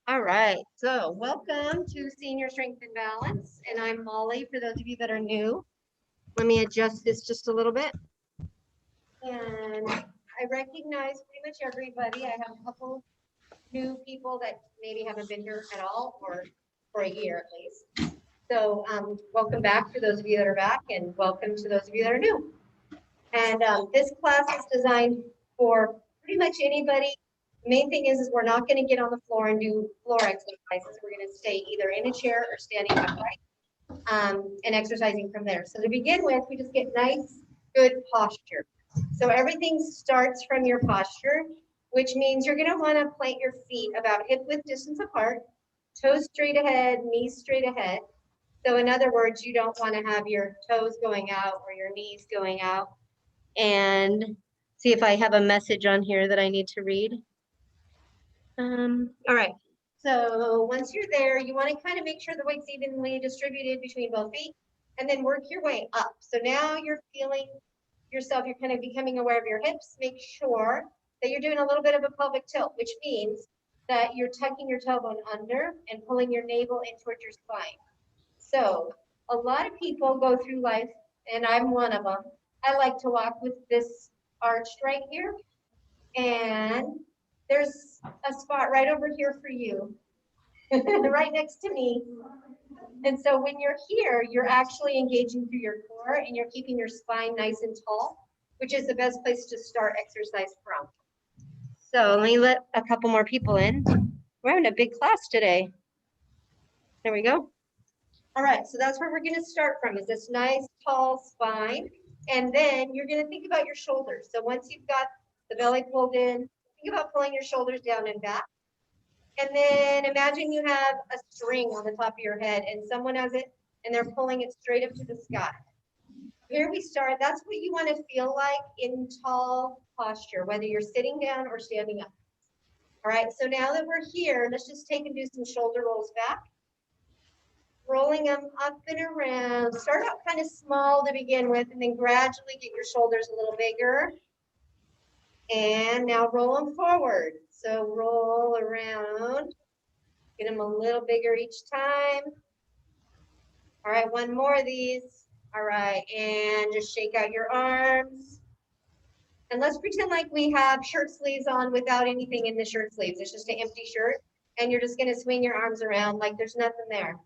All right, so welcome to Senior Strength and Balance, and I'm Molly. For those of you that are new, let me adjust this just a little bit. And I recognize pretty much everybody. I have a couple new people that maybe haven't been here at all, or for a year at least. So welcome back for those of you that are back, and welcome to those of you that are new. And this class is designed for pretty much anybody. The main thing is we're not going to get on the floor and do floor exercises. We're going to stay either in a chair or standing upright and exercising from there. So to begin with, we just get nice, good posture. So everything starts from your posture, which means you're going to want to plant your feet about hip width distance apart, toes straight ahead, knees straight ahead. So in other words, you don't want to have your toes going out or your knees going out. And see if I have a message on here that I need to read. All right. So once you're there, you want to kind of make sure the weight's evenly distributed between both feet and then work your way up. So now you're feeling yourself, you're kind of becoming aware of your hips. Make sure that you're doing a little bit of a pelvic tilt, which means that you're tucking your tailbone under and pulling your navel in towards your spine. So a lot of people go through life, and I'm one of them. I like to walk with this arched right here. And there's a spot right over here for you, right next to me. And so when you're here, you're actually engaging through your core and you're keeping your spine nice and tall, which is the best place to start exercise from. So let me let a couple more people in. We're having a big class today. There we go. All right, so that's where we're going to start from, is this nice tall spine. And then you're going to think about your shoulders. So once you've got the belly pulled in, think about pulling your shoulders down and back. And then imagine you have a string on the top of your head and someone has it and they're pulling it straight up to the sky. Here we start. That's what you want to feel like in tall posture, whether you're sitting down or standing up. All right, so now that we're here, let's just take and do some shoulder rolls back. Rolling them up and around. Start out kind of small to begin with, and then gradually get your shoulders a little bigger. And now roll them forward. So roll around. Get them a little bigger each time. All right, one more of these. All right, and just shake out your arms. And let's pretend like we have shirt sleeves on without anything in the shirt sleeves. It's just an empty shirt. And you're just going to swing your arms around like there's nothing there.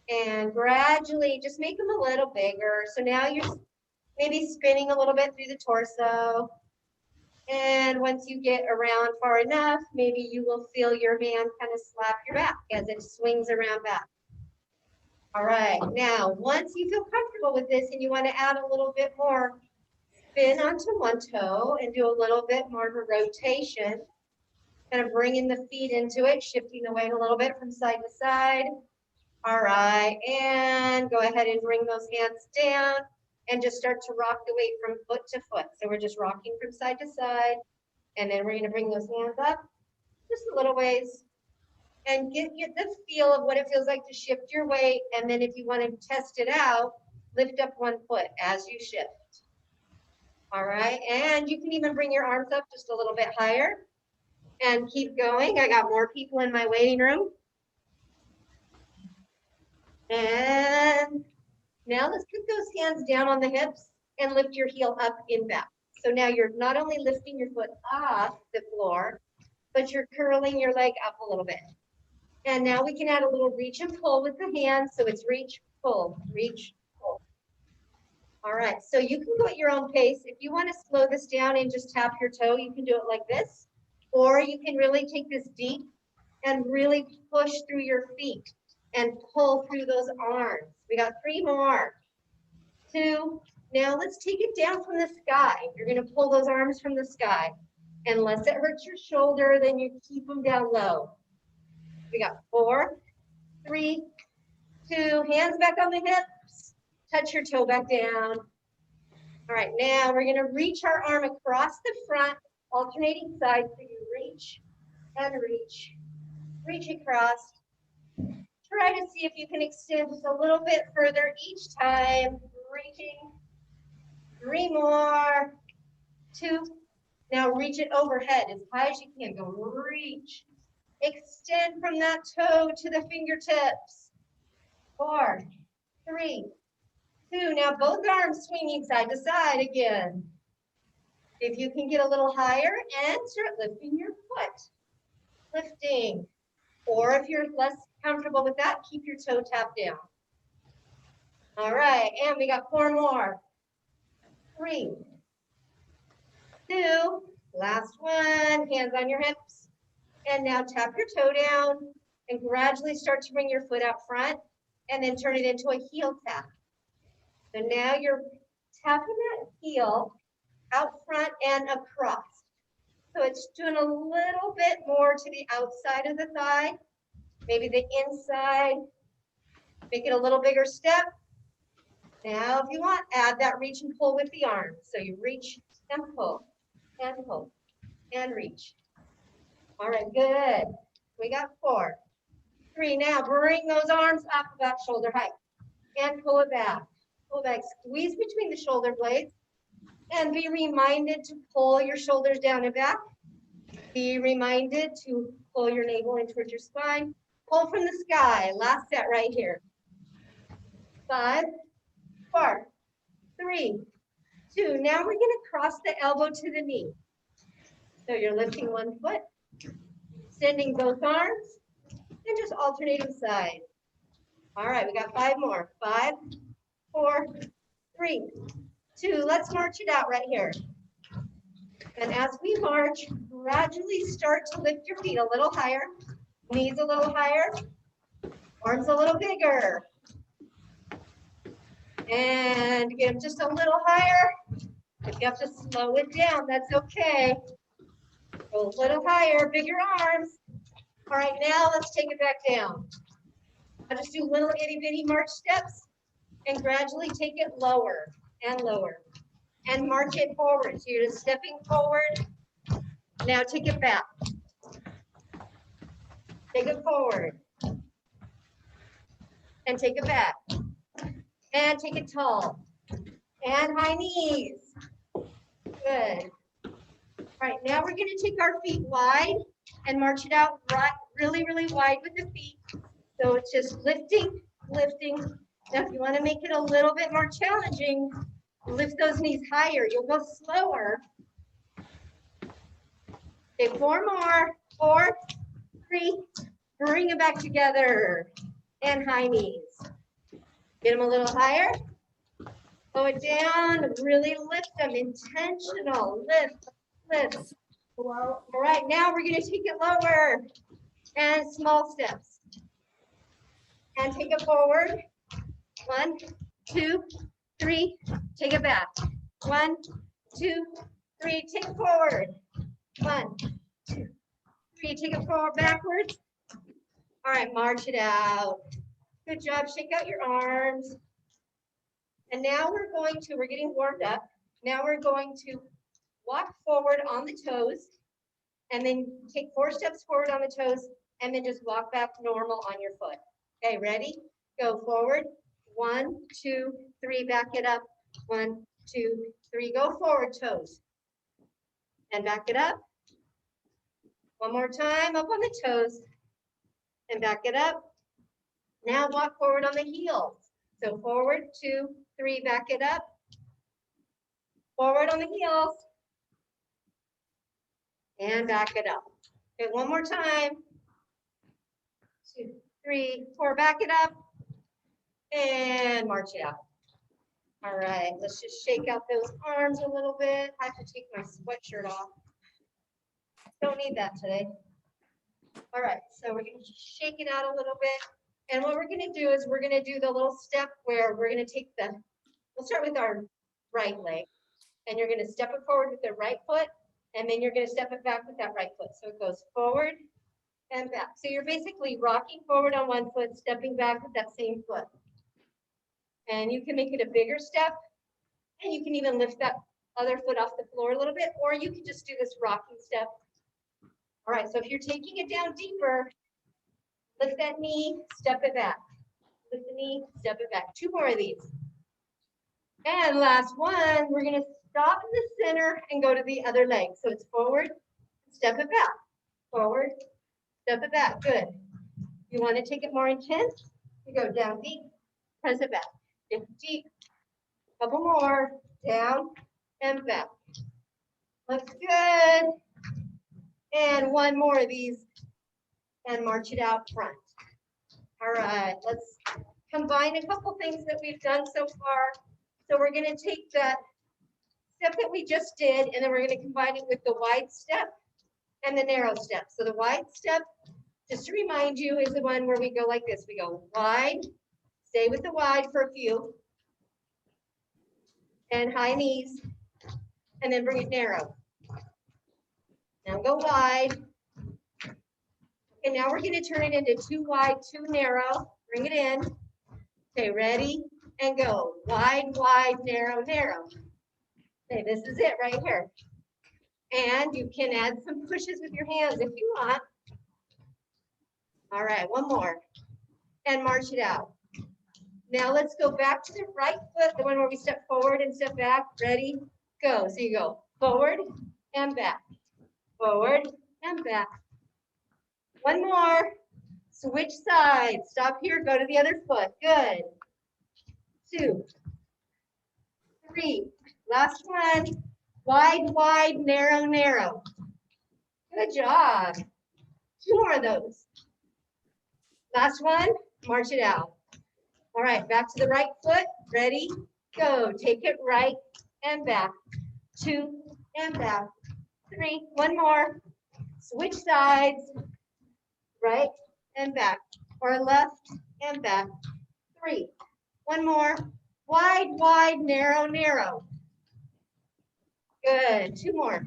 And gradually just make them a little bigger. So now you're maybe spinning a little bit through the torso. And once you get around far enough, maybe you will feel your hand kind of slap your back as it swings around back. All right, now once you feel comfortable with this and you want to add a little bit more, spin onto one toe and do a little bit more of a rotation. Kind of bringing the feet into it, shifting the weight a little bit from side to side. All right, and go ahead and bring those hands down and just start to rock the weight from foot to foot. So we're just rocking from side to side, and then we're going to bring those hands up just a little ways and get the feel of what it feels like to shift your weight. And then if you want to test it out, lift up one foot as you shift. All right, and you can even bring your arms up just a little bit higher and keep going. I got more people in my waiting room. And now let's put those hands down on the hips and lift your heel up in back. So now you're not only lifting your foot off the floor, but you're curling your leg up a little bit. And now we can add a little reach and pull with the hands. So it's reach, pull, reach, pull. All right, so you can go at your own pace. If you want to slow this down and just tap your toe, you can do it like this. Or you can really take this deep and really push through your feet and pull through those arms. We got 3 more. 2. Now let's take it down from the sky. You're going to pull those arms from the sky. Unless it hurts your shoulder, then you keep them down low. We got 4, 3, 2. Hands back on the hips. Touch your toe back down. All right, now we're going to reach our arm across the front, alternating sides. So you reach and reach. Reach across. Try to see if you can extend just a little bit further each time. Reaching. 3 more. 2, Now reach it overhead as high as you can. Go reach. Extend from that toe to the fingertips. 4, 3, 2. Now both arms swinging side to side again. If you can get a little higher and start lifting your foot. Lifting. Or if you're less comfortable with that, keep your toe tapped down. All right, and we got 4 more. 3, 2, last one, hands on your hips. And now tap your toe down and gradually start to bring your foot out front and then turn it into a heel tap. So now you're tapping that heel out front and across. So it's doing a little bit more to the outside of the thigh, maybe the inside. Make it a little bigger step. Now, if you want, add that reach and pull with the arms. So you reach and pull, and reach. All right, good. We got 4, 3. Now, bring those arms up about shoulder height and pull it back. Pull back, squeeze between the shoulder blades, and be reminded to pull your shoulders down and back. Be reminded to pull your navel in towards your spine. Pull from the sky. Last set right here. 5, 4, 3, 2. Now we're going to cross the elbow to the knee. So you're lifting one foot, extending both arms, and just alternating sides. All right, we got 5 more. 5, 4, 3, 2. Let's march it out right here. And as we march, gradually start to lift your feet a little higher, knees a little higher, arms a little bigger. And get them just a little higher. If you have to slow it down, that's okay. Go a little higher, bigger arms. All right, now let's take it back down. I'll just do little itty bitty march steps and gradually take it lower and lower and march it forward. So you're just stepping forward. Now take it back. Take it forward. And take it back. And take it tall. And high knees. Good. All right, now we're going to take our feet wide and march it out right, really, really wide with the feet. So it's just lifting, lifting. Now, if you want to make it a little bit more challenging, lift those knees higher. You'll go slower. Okay, 4 more. 4, 3. Bring it back together. And high knees. Get them a little higher. Slow it down. Really lift them. Intentional. Lift, lift. All right, now we're going to take it lower. And small steps. And take it forward. 1, 2, 3. Take it back. 1, 2, 3. Take it forward. 1, 2, 3. Take it forward, backwards. All right, march it out. Good job. Shake out your arms. And now we're getting warmed up. Now we're going to walk forward on the toes and then take 4 steps forward on the toes and then just walk back normal on your foot. Okay, ready? Go forward. 1, 2, 3. Back it up. 1, 2, 3. Go forward, toes. And back it up. One more time, up on the toes. And back it up. Now walk forward on the heels. So forward, 2, 3, back it up. Forward on the heels. And back it up. Okay, one more time. 2, 3, 4, back it up. And march it out. All right, let's just shake out those arms a little bit. I have to take my sweatshirt off. Don't need that today. All right, so we're going to shake it out a little bit. And what we're going to do is we're going to do the little step where we're going to take we'll start with our right leg. And you're going to step it forward with the right foot. And then you're going to step it back with that right foot. So it goes forward and back. So you're basically rocking forward on one foot, stepping back with that same foot. And you can make it a bigger step. And you can even lift that other foot off the floor a little bit. Or you can just do this rocking step. All right, so if you're taking it down deeper, lift that knee, step it back. Lift the knee, step it back. 2 more of these. And last one, we're going to stop in the center and go to the other leg. So it's forward, step it back, forward, step it back. Good. You want to take it more intense? You go down deep, press it back. Deep, couple more, down and back. Looks good. And one more of these and march it out front. All right, let's combine a couple things that we've done so far. So we're going to take that step that we just did, and then we're going to combine it with the wide step and the narrow step. So the wide step, just to remind you, is the one where we go like this. We go wide, stay with the wide for a few, and high knees, and then bring it narrow. Now go wide. And now we're going to turn it into two wide, two narrow. Bring it in. Okay, ready? And go. Wide, wide, narrow, narrow. Okay, this is it right here. And you can add some pushes with your hands if you want. All right, one more. And march it out. Now let's go back to the right foot, the one where we step forward and step back. Ready? Go. So you go forward and back. Forward and back. One more. Switch sides. Stop here. Go to the other foot. Good. 2, 3. Last one. Wide, wide, narrow, narrow. Good job. 2 more of those. Last one. March it out. All right. Back to the right foot. Ready? Go. Take it right and back. 2 and back. 3. One more. Switch sides. Right and back, or left and back. 3. One more. Wide, wide, narrow, narrow. Good. 2 more.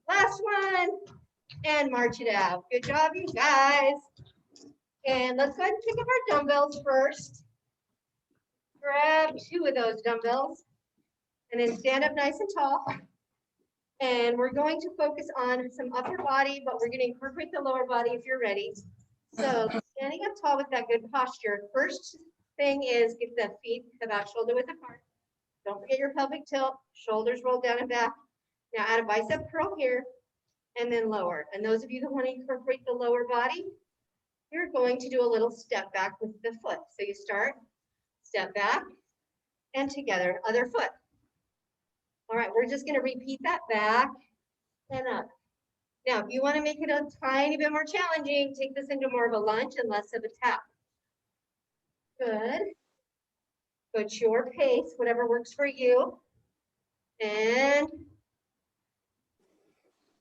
Last one. And march it out. Good job, you guys. And let's go ahead and pick up our dumbbells first. Grab 2 of those dumbbells. And then stand up nice and tall. And we're going to focus on some upper body, but we're going to incorporate the lower body if you're ready. So standing up tall with that good posture. First thing is get the feet about shoulder width apart. Don't forget your pelvic tilt, shoulders roll down and back. Now add a bicep curl here and then lower. And those of you that want to incorporate the lower body, you're going to do a little step back with the foot. So you start, step back, and together, other foot. All right, we're just going to repeat that back and up. Now, if you want to make it a tiny bit more challenging, take this into more of a lunge and less of a tap. Good. Go at your pace, whatever works for you. And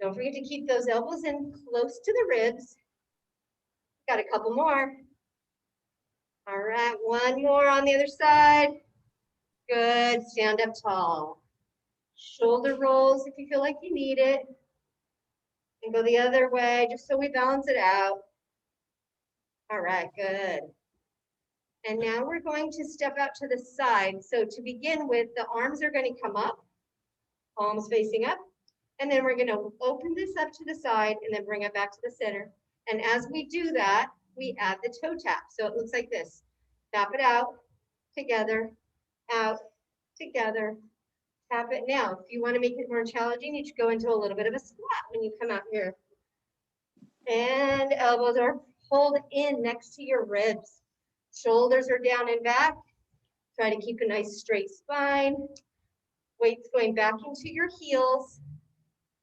don't forget to keep those elbows in close to the ribs. Got a couple more. All right, one more on the other side. Good, stand up tall. Shoulder rolls if you feel like you need it. And go the other way, just so we balance it out. All right, good. And now we're going to step out to the side. So to begin with, the arms are going to come up, palms facing up. And then we're going to open this up to the side and then bring it back to the center. And as we do that, we add the toe tap. So it looks like this. Tap it out, together, out, together. Tap it. Now, if you want to make it more challenging, you should go into a little bit of a squat when you come out here. And elbows are pulled in next to your ribs. Shoulders are down and back. Try to keep a nice straight spine. Weight's going back into your heels.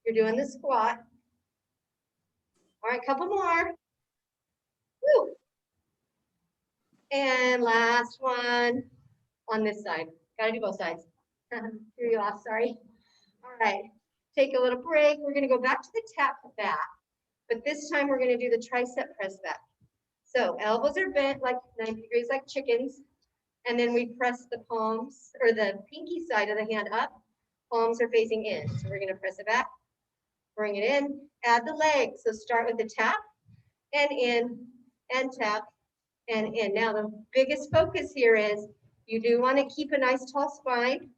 You're doing the squat. All right, couple more. Woo. And last one on this side. Gotta do both sides. Threw you off, sorry. All right, take a little break. We're gonna go back to the tap back, but this time we're gonna do the tricep press back. So elbows are bent like 90 degrees like chickens, and then we press the palms, or the pinky side of the hand up. Palms are facing in, so we're gonna press it back, bring it in, add the legs. So start with the tap, and in, and tap, and in. Now the biggest focus here is you do wanna keep a nice tall spine.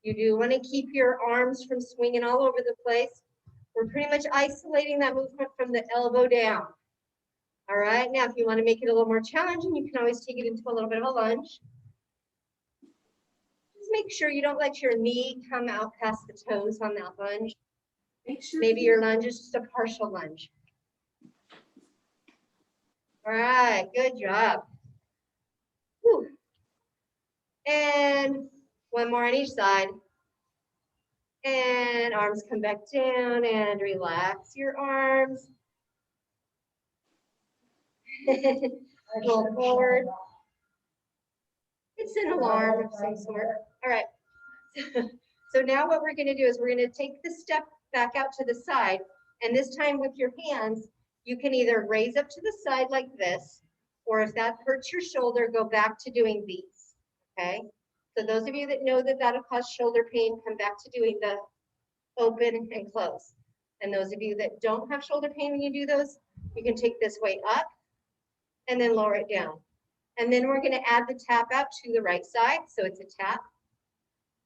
You do want to keep your arms from swinging all over the place. We're pretty much isolating that movement from the elbow down. All right, now if you want to make it a little more challenging, you can always take it into a little bit of a lunge. Just make sure you don't let your knee come out past the toes on that lunge. Maybe your lunge is just a partial lunge. All right, good job. Whew. And one more on each side. And arms come back down and relax your arms. Roll forward. It's an alarm of some sort. All right. So now what we're going to do is we're going to take the step back out to the side. And this time with your hands, you can either raise up to the side like this, or if that hurts your shoulder, go back to doing these. Okay. So those of you that know that that'll cause shoulder pain, come back to doing the open and close. And those of you that don't have shoulder pain when you do those, you can take this weight up and then lower it down. And then we're going to add the tap out to the right side. So it's a tap,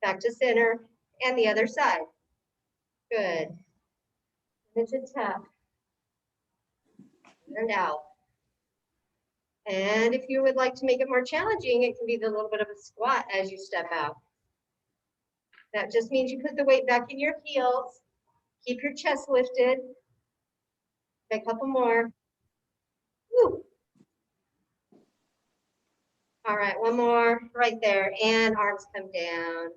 back to center, and the other side. Good. It's a tap. And out. And if you would like to make it more challenging, it can be the little bit of a squat as you step out. That just means you put the weight back in your heels. Keep your chest lifted. A couple more. Woo. All right, one more right there, and arms come down.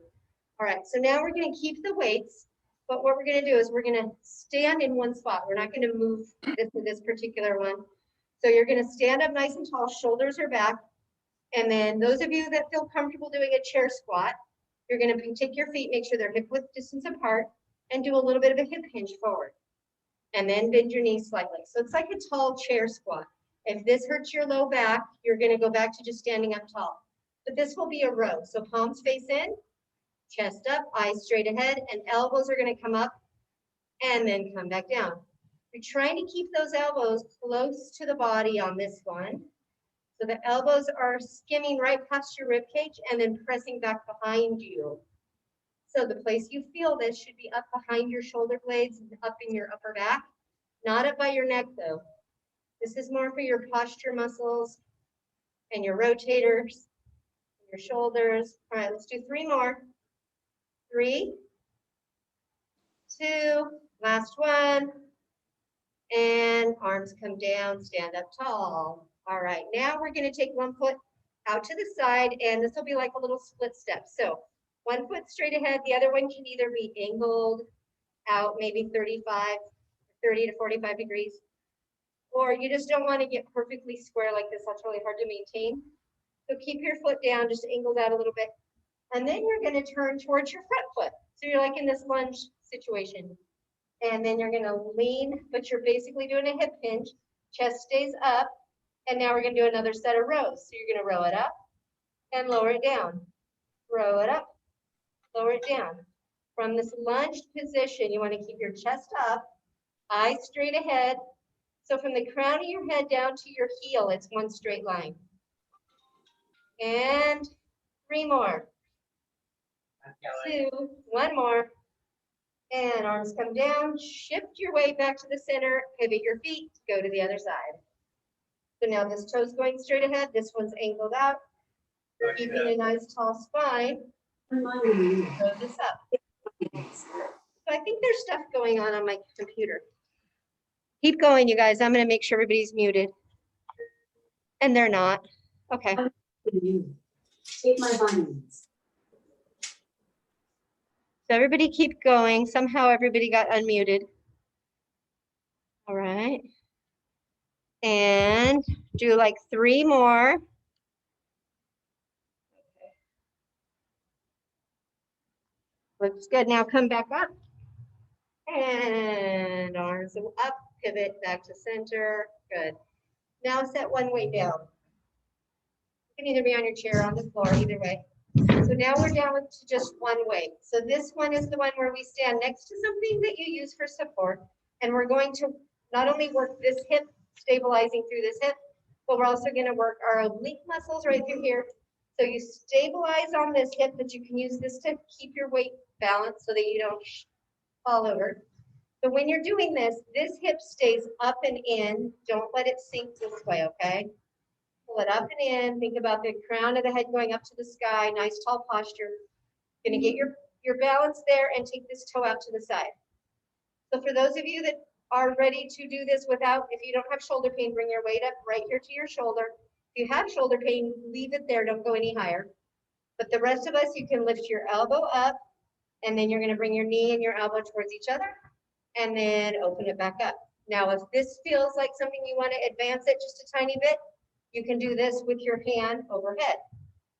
All right, so now we're going to keep the weights, but what we're going to do is we're going to stand in one spot. We're not going to move this particular one. So you're going to stand up nice and tall, shoulders are back, and then those of you that feel comfortable doing a chair squat, you're going to take your feet, make sure they're hip width distance apart, and do a little bit of a hip hinge forward. And then bend your knees slightly. So it's like a tall chair squat. If this hurts your low back, you're going to go back to just standing up tall. But this will be a row. So palms face in, chest up, eyes straight ahead, and elbows are going to come up and then come back down. You're trying to keep those elbows close to the body on this one. So the elbows are skimming right past your rib cage and then pressing back behind you. So the place you feel this should be up behind your shoulder blades and up in your upper back, not up by your neck though. This is more for your posture muscles and your rotators, your shoulders. All right, let's do 3 more. 3, 2, last one. And arms come down, stand up tall. All right, now we're going to take one foot out to the side, and this will be like a little split step. So one foot straight ahead, the other one can either be angled out maybe 30 to 45 degrees. Or you just don't want to get perfectly square like this. That's really hard to maintain. So keep your foot down, just angled out a little bit. And then you're going to turn towards your front foot. So you're like in this lunge situation. And then you're going to lean, but you're basically doing a hip hinge. Chest stays up. And now we're going to do another set of rows. So you're going to row it up and lower it down. Row it up, lower it down. From this lunged position, you want to keep your chest up, eyes straight ahead. So from the crown of your head down to your heel, it's one straight line. And 3 more. 2, 1 more. And arms come down, shift your weight back to the center, pivot your feet, go to the other side. So now this toe's going straight ahead, this one's angled out, keeping a nice tall spine. Throw this up. So I think there's stuff going on my computer. Keep going, you guys. I'm going to make sure everybody's muted. And they're not. Okay. Take my vitamins. So everybody keep going. Somehow everybody got unmuted. All right. And do like 3 more. Looks good. Now come back up. And arms up, pivot back to center. Good. Now set one weight down. You can either be on your chair or on the floor, either way. So now we're down to just one weight. So this one is the one where we stand next to something that you use for support. And we're going to not only work this hip, stabilizing through this hip, but we're also going to work our oblique muscles right through here. So you stabilize on this hip, but you can use this to keep your weight balanced so that you don't fall over. So when you're doing this, this hip stays up and in. Don't let it sink this way, okay? Pull it up and in. Think about the crown of the head going up to the sky. Nice tall posture. Gonna get your balance there and take this toe out to the side. So for those of you that are ready to do this without, if you don't have shoulder pain, bring your weight up right here to your shoulder. If you have shoulder pain, leave it there, don't go any higher. But the rest of us, you can lift your elbow up, and then you're gonna bring your knee and your elbow towards each other, and then open it back up. Now, if this feels like something you wanna advance it just a tiny bit, you can do this with your hand overhead,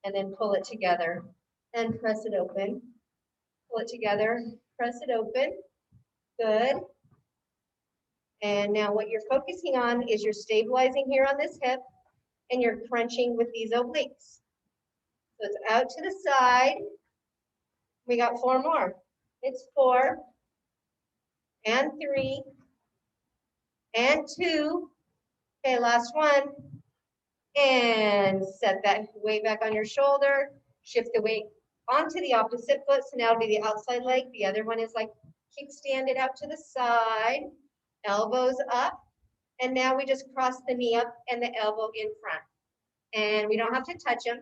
and then pull it together and press it open. Pull it together, press it open. Good. And now what you're focusing on is you're stabilizing here on this hip and you're crunching with these obliques. So it's out to the side. We got 4 more. It's 4 and 3 and 2. Okay, last one. And set that weight back on your shoulder. Shift the weight onto the opposite foot. So now it'll be the outside leg. The other one is like kickstand it out to the side. Elbows up. And now we just cross the knee up and the elbow in front. And we don't have to touch them.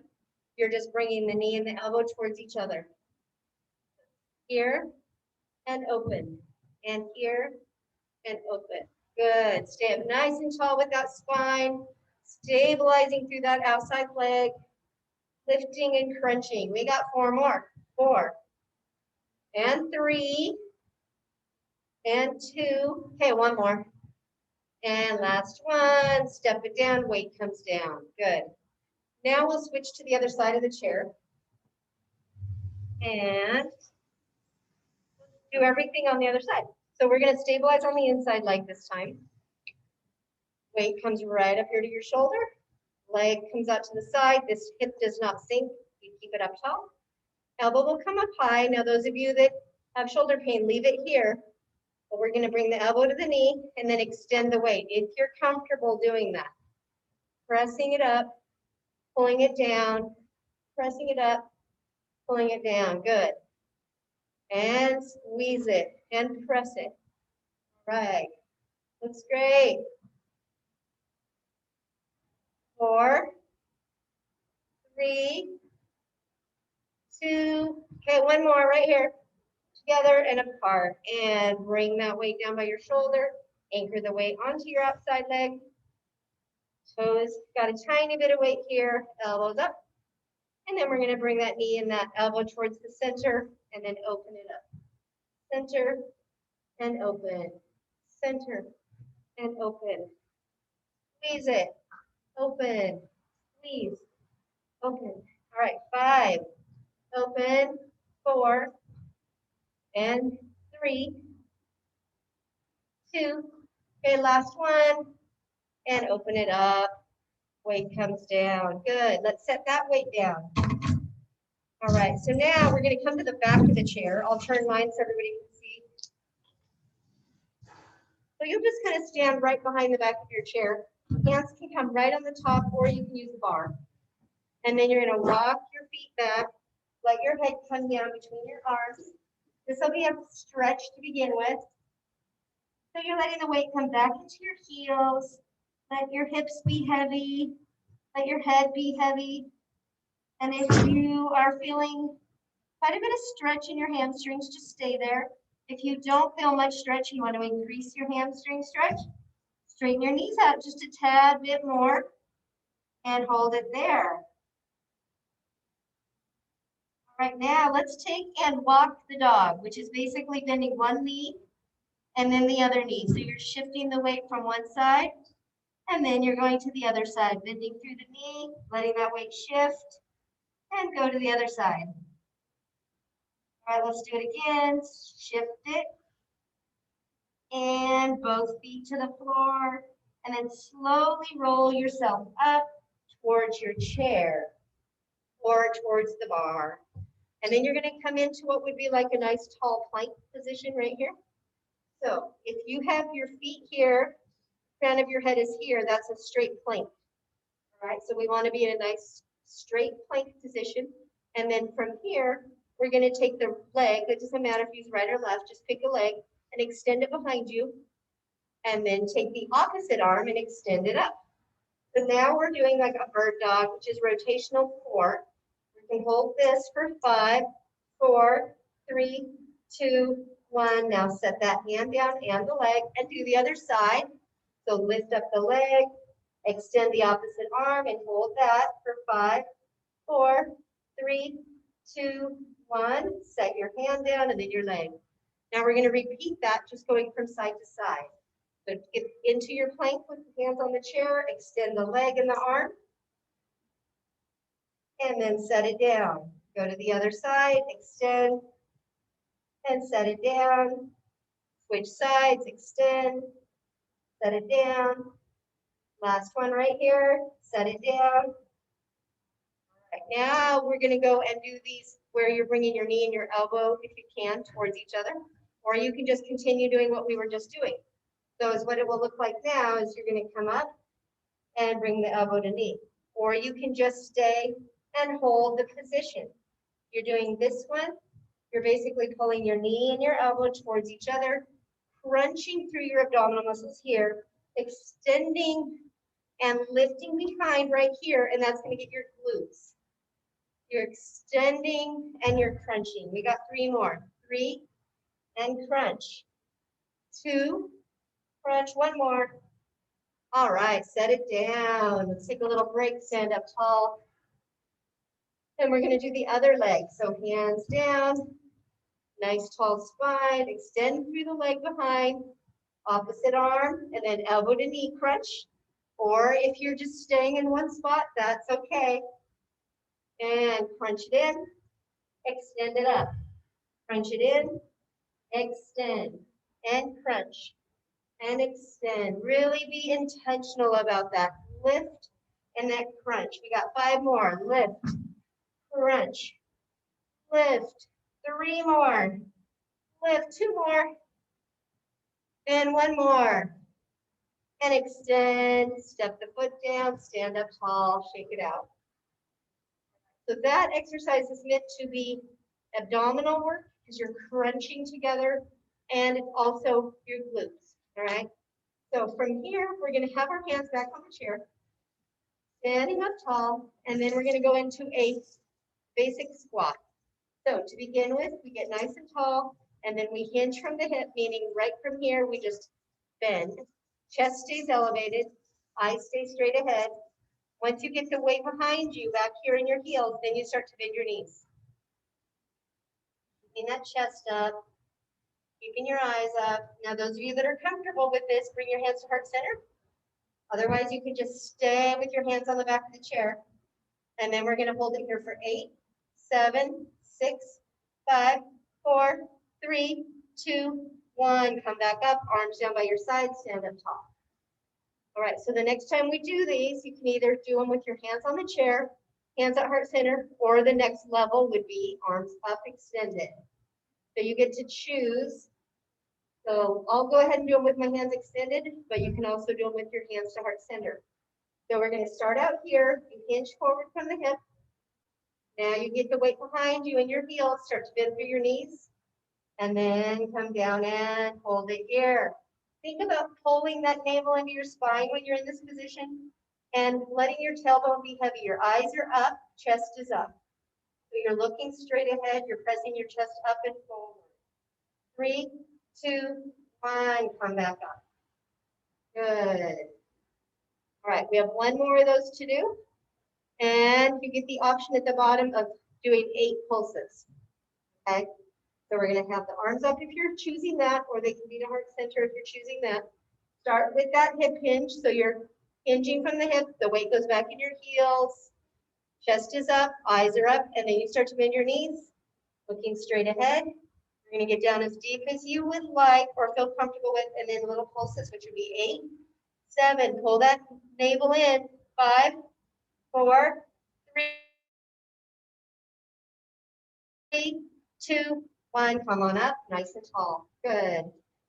You're just bringing the knee and the elbow towards each other. Here and open. And here and open. Good. Stay up nice and tall with that spine. Stabilizing through that outside leg. Lifting and crunching. We got 4 more. 4 and 3 and 2. Okay, 1 more. And last one. Step it down. Weight comes down. Good. Now we'll switch to the other side of the chair. And do everything on the other side. So we're going to stabilize on the inside leg this time. Weight comes right up here to your shoulder. Leg comes out to the side. This hip does not sink. You keep it up tall. Elbow will come up high. Now those of you that have shoulder pain, leave it here. But we're going to bring the elbow to the knee and then extend the weight. If you're comfortable doing that. Pressing it up, pulling it down, pressing it up, pulling it down. Good. And squeeze it and press it. Right. Looks great. 4, 3, 2. Okay, 1 more right here. Together and apart. And bring that weight down by your shoulder. Anchor the weight onto your outside leg. Toes, got a tiny bit of weight here. Elbows up. And then we're going to bring that knee and that elbow towards the center and then open it up. Center and open. Center and open. Squeeze it. Open. Squeeze. Open. All right, 5. Open. 4 and 3. 2. Okay, last one. And open it up. Weight comes down. Good. Let's set that weight down. All right, so now we're going to come to the back of the chair. I'll turn mine so everybody can see. So you'll just kind of stand right behind the back of your chair. Hands can come right on the top, or you can use the bar. And then you're going to walk your feet back. Let your head come down between your arms. This will be a stretch to begin with. So you're letting the weight come back into your heels. Let your hips be heavy. Let your head be heavy. And if you are feeling quite a bit of stretch in your hamstrings, just stay there. If you don't feel much stretch, you want to increase your hamstring stretch. Straighten your knees out just a tad bit more and hold it there. All right, now let's take and walk the dog, which is basically bending one knee and then the other knee. So you're shifting the weight from one side and then you're going to the other side, bending through the knee, letting that weight shift and go to the other side. All right, let's do it again. Shift it. And both feet to the floor. And then slowly roll yourself up towards your chair or towards the bar. And then you're going to come into what would be like a nice tall plank position right here. So if you have your feet here, crown of your head is here, that's a straight plank. All right, so we want to be in a nice straight plank position. And then from here, we're going to take the leg, it doesn't matter if you use right or left, just pick a leg and extend it behind you. And then take the opposite arm and extend it up. So now we're doing like a bird dog, which is rotational 4. We can hold this for 5, 4, 3, 2, 1. Now set that hand down and the leg and do the other side. So lift up the leg, extend the opposite arm and hold that for 5, 4, 3, 2, 1. Set your hand down and then your leg. Now we're going to repeat that, just going from side to side. So get into your plank with the hands on the chair, extend the leg and the arm, and then set it down. Go to the other side, extend, and set it down. Switch sides, extend, set it down. Last one right here, set it down. Right, now we're going to go and do these where you're bringing your knee and your elbow, if you can, towards each other, or you can just continue doing what we were just doing. So is what it will look like now is you're going to come up and bring the elbow to knee, or you can just stay and hold the position. You're doing this one. You're basically pulling your knee and your elbow towards each other, crunching through your abdominal muscles here, extending and lifting behind right here, and that's going to get your glutes. You're extending and you're crunching. We got 3 more. 3 and crunch. 2, crunch, 1 more. All right, set it down. Let's take a little break, stand up tall. And we're going to do the other leg. So hands down, nice tall spine, extend through the leg behind, opposite arm, and then elbow to knee crunch. Or if you're just staying in one spot, that's okay. And crunch it in, extend it up. Crunch it in, extend, and crunch, and extend. Really be intentional about that. Lift and that crunch. We got 5 more. Lift, crunch, lift. 3 more. Lift. 2 more. And 1 more. And extend. Step the foot down. Stand up tall. Shake it out. So that exercise is meant to be abdominal work because you're crunching together, and it's also your glutes. All right. So from here, we're going to have our hands back on the chair, standing up tall, and then we're going to go into a basic squat. So to begin with, we get nice and tall, and then we hinge from the hip, meaning right from here, we just bend. Chest stays elevated, eyes stay straight ahead. Once you get the weight behind you, back here in your heels, then you start to bend your knees. Keeping that chest up, keeping your eyes up. Now, those of you that are comfortable with this, bring your hands to heart center. Otherwise, you can just stay with your hands on the back of the chair. And then we're going to hold it here for 8, 7, 6, 5, 4, 3, 2, 1. Come back up, arms down by your side, stand up tall. All right, so the next time we do these, you can either do them with your hands on the chair, hands at heart center, or the next level would be arms up extended. So you get to choose. So I'll go ahead and do them with my hands extended, but you can also do them with your hands to heart center. So we're going to start out here, you hinge forward from the hip. Now you get the weight behind you and your heels, start to bend through your knees, and then come down and hold it here. Think about pulling that navel into your spine when you're in this position and letting your tailbone be heavy. Your eyes are up, chest is up. So you're looking straight ahead, you're pressing your chest up and forward. 3, 2, 1, come back up. Good. All right, we have 1 more of those to do. And you get the option at the bottom of doing 8 pulses. Okay, so we're going to have the arms up if you're choosing that, or they can be to heart center if you're choosing that. Start with that hip hinge. So you're hinging from the hip, the weight goes back in your heels, chest is up, eyes are up, and then you start to bend your knees, looking straight ahead. You're going to get down as deep as you would like or feel comfortable with, and then little pulses, which would be 8, 7, pull that navel in, 5, 4, 3, 2, 1. Come on up, nice and tall. Good.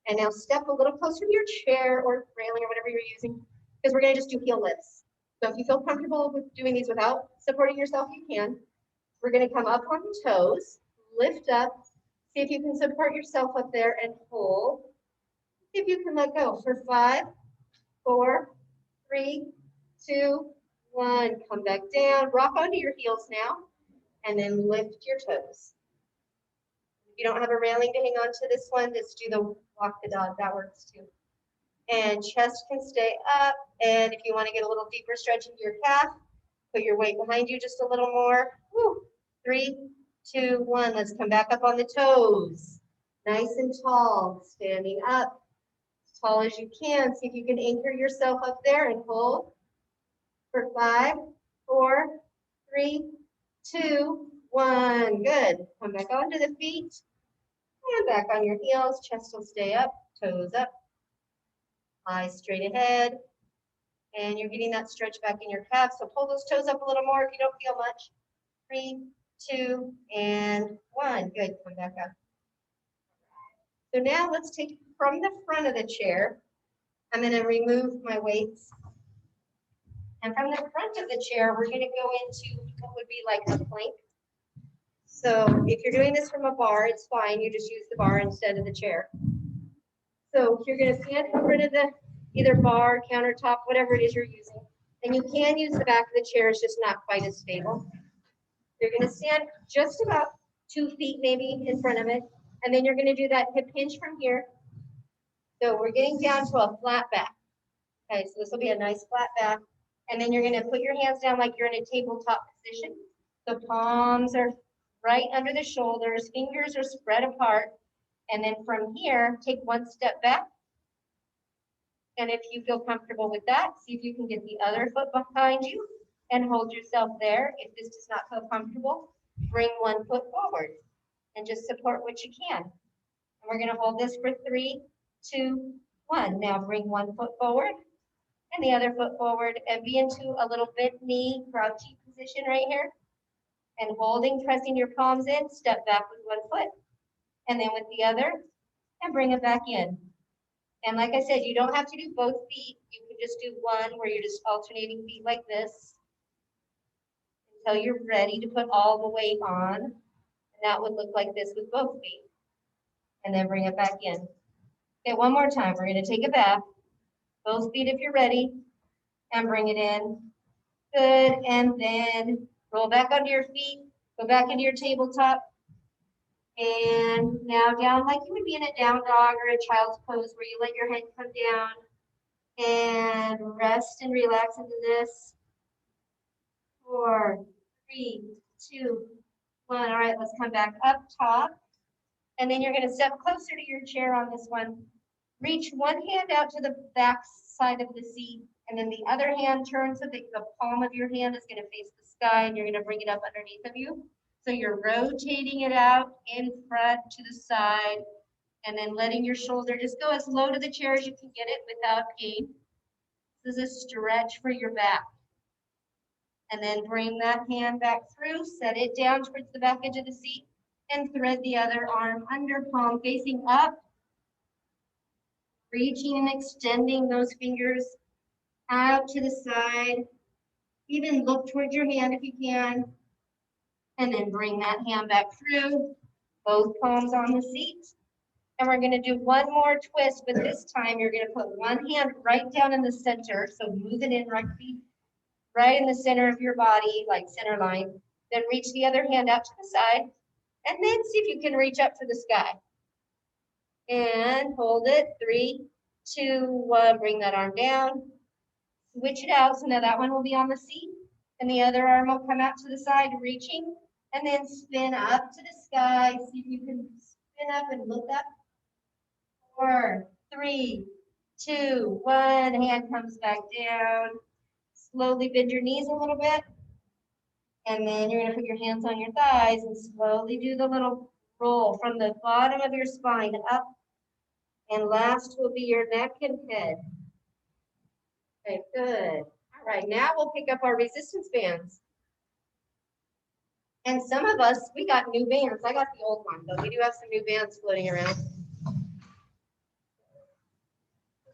And now step a little closer to your chair or railing or whatever you're using, because we're going to just do heel lifts. So if you feel comfortable with doing these without supporting yourself, you can. We're going to come up on the toes, lift up, see if you can support yourself up there and hold. See if you can let go for 5, 4, 3, 2, 1. Come back down, rock onto your heels now, and then lift your toes. you don't have a railing to hang on to this one, just do the walk the dog, that works too. And chest can stay up, and if you want to get a little deeper stretch into your calf, put your weight behind you just a little more. Woo. 3, 2, 1, let's come back up on the toes. Nice and tall, standing up, as tall as you can. See if you can anchor yourself up there and hold for 5, 4, 3, 2, 1. Good. Come back onto the feet and back on your heels. Chest will stay up, toes up, eyes straight ahead. And you're getting that stretch back in your calf. So pull those toes up a little more if you don't feel much. 3, 2, and 1. Good. Come back up. So now let's take from the front of the chair. I'm going to remove my weights. And from the front of the chair, we're going to go into what would be like a plank. So if you're doing this from a bar, it's fine. You just use the bar instead of the chair. So you're going to stand in front of the either bar, countertop, whatever it is you're using. And you can use the back of the chair, it's just not quite as stable. You're going to stand just about 2 feet maybe in front of it. And then you're going to do that hip hinge from here. So we're getting down to a flat back. Okay, so this will be a nice flat back. And then you're going to put your hands down like you're in a tabletop position. The palms are right under the shoulders, fingers are spread apart. And then from here, take 1 step back. And if you feel comfortable with that, see if you can get the other foot behind you and hold yourself there. If this does not feel comfortable, bring 1 foot forward and just support what you can. And we're going to hold this for 3, 2, 1. Now bring 1 foot forward and the other foot forward and be into a little bent knee, crouchy position right here. And holding, pressing your palms in, step back with 1 foot and then with the other and bring it back in. And like I said, you don't have to do both feet. You can just do one where you're just alternating feet like this until you're ready to put all the weight on. And that would look like this with both feet. And then bring it back in. Okay, one more time. We're going to take it back. Both feet if you're ready. And bring it in. Good. And then roll back onto your feet. Go back into your tabletop. And now down like you would be in a down dog or a child's pose where you let your head come down and rest and relax into this. 4, 3, 2, 1. All right, let's come back up top. And then you're going to step closer to your chair on this one. Reach one hand out to the back side of the seat, and then the other hand turn so that the palm of your hand is going to face the sky, and you're going to bring it up underneath of you. So you're rotating it out in front to the side and then letting your shoulder just go as low to the chair as you can get it without pain. This is a stretch for your back. And then bring that hand back through, set it down towards the back edge of the seat and thread the other arm under, palm facing up. Reaching and extending those fingers out to the side. Even look towards your hand if you can. And then bring that hand back through, both palms on the seat. And we're going to do one more twist, but this time you're going to put one hand right down in the center. So move it in right in the center of your body, like center line. Then reach the other hand out to the side. And then see if you can reach up to the sky. And hold it. 3, 2, 1. Bring that arm down. Switch it out. So now that one will be on the seat. And the other arm will come out to the side, reaching. And then spin up to the sky. See if you can spin up and look up. 4, 3, 2, 1. Hand comes back down. Slowly bend your knees a little bit. And then you're going to put your hands on your thighs and slowly do the little roll from the bottom of your spine up. And last will be your neck and head. Okay, good. All right, now we'll pick up our resistance bands. And some of us, we got new bands. I got the old one, but we do have some new bands floating around.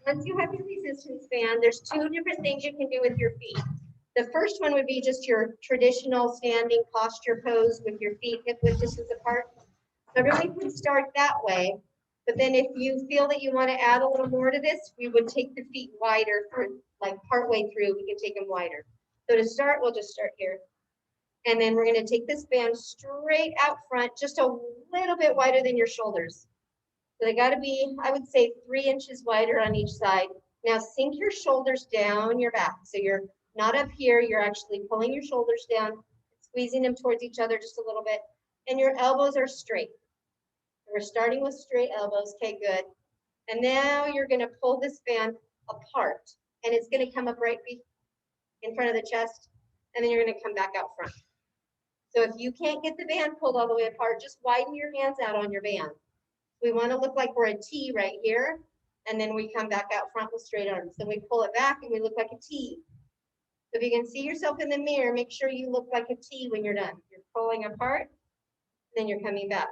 Once you have your resistance band, there's 2 different things you can do with your feet. The first one would be just your traditional standing posture pose with your feet hip width distance apart. So really we start that way. But then if you feel that you want to add a little more to this, we would take the feet wider for like partway through, we can take them wider. So to start, we'll just start here. And then we're gonna take this band straight out front, just a little bit wider than your shoulders. So they gotta be, I would say 3 inches wider on each side. Now sink your shoulders down your back. So you're not up here, you're actually pulling your shoulders down, squeezing them towards each other just a little bit. And your elbows are straight. We're starting with straight elbows, okay, good. And now you're gonna pull this band apart and it's gonna come up right in front of the chest, and then you're gonna come back out front. So if you can't get the band pulled all the way apart, just widen your hands out on your band. We wanna look like we're a T right here, and then we come back out front with straight arms. Then we pull it back and we look like a T. So if you can see yourself in the mirror, make sure you look like a T when you're done. You're pulling apart, then you're coming back.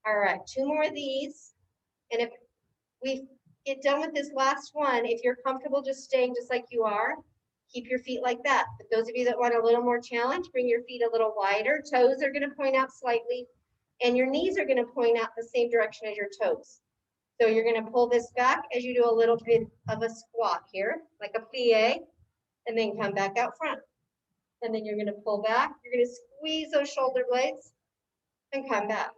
All right, 2 more of these. And if we get done with this last one, if you're comfortable just staying just like you are, keep your feet like that. But those of you that want a little more challenge, bring your feet a little wider. Toes are gonna point out slightly, and your knees are gonna point out the same direction as your toes. So you're gonna pull this back as you do a little bit of a squat here, like a plie, and then come back out front. And then you're gonna pull back, you're gonna squeeze those shoulder blades and come back.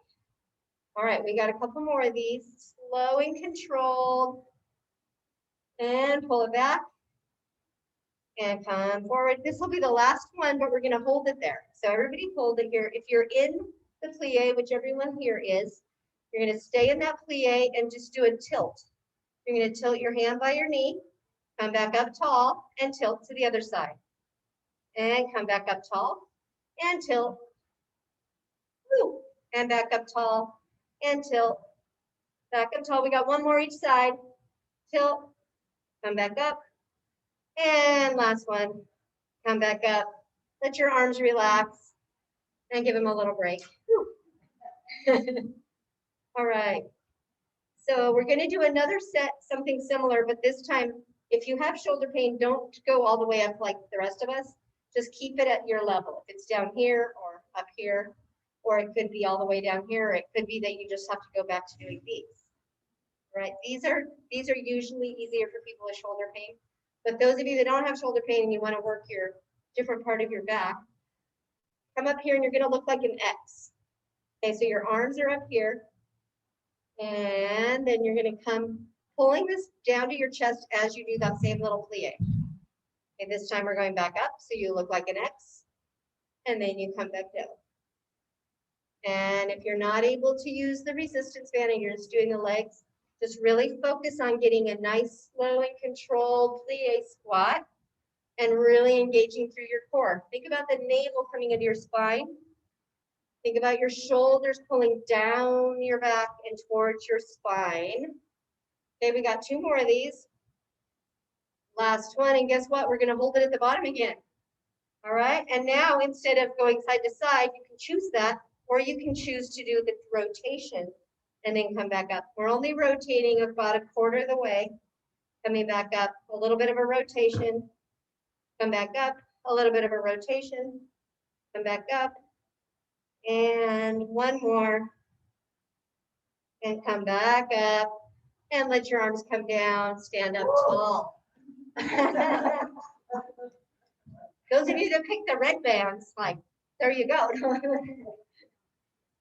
All right, we got a couple more of these, slow and controlled. And pull it back and come forward. This will be the last one, but we're gonna hold it there. So everybody hold it here. If you're in the plie, which everyone here is, you're gonna stay in that plie and just do a tilt. You're gonna tilt your hand by your knee, come back up tall and tilt to the other side. And come back up tall and tilt. Woo. And back up tall and tilt. Back up tall. We got one more each side. Tilt, come back up. And last one, come back up. Let your arms relax and give them a little break. All right. So we're going to do another set, something similar, but this time, if you have shoulder pain, don't go all the way up like the rest of us. Just keep it at your level. If it's down here or up here, or it could be all the way down here. It could be that you just have to go back to doing these. Right? These are usually easier for people with shoulder pain. But those of you that don't have shoulder pain and you want to work your different part of your back, come up here and you're going to look like an X. Okay, so your arms are up here. And then you're going to come pulling this down to your chest as you do that same little plie. Okay, this time we're going back up so you look like an X. And then you come back down. And if you're not able to use the resistance band and you're just doing the legs, just really focus on getting a nice, slow and controlled plie squat and really engaging through your core. Think about the navel coming into your spine. Think about your shoulders pulling down your back and towards your spine. Okay, we got 2 more of these. Last one, and guess what? We're gonna hold it at the bottom again. All right, and now instead of going side to side, you can choose that, or you can choose to do the rotation and then come back up. We're only rotating about a quarter of the way, coming back up, a little bit of a rotation, come back up, a little bit of a rotation, come back up, and one more, and come back up, and let your arms come down, stand up tall. Those of you that picked the red bands, like, there you go.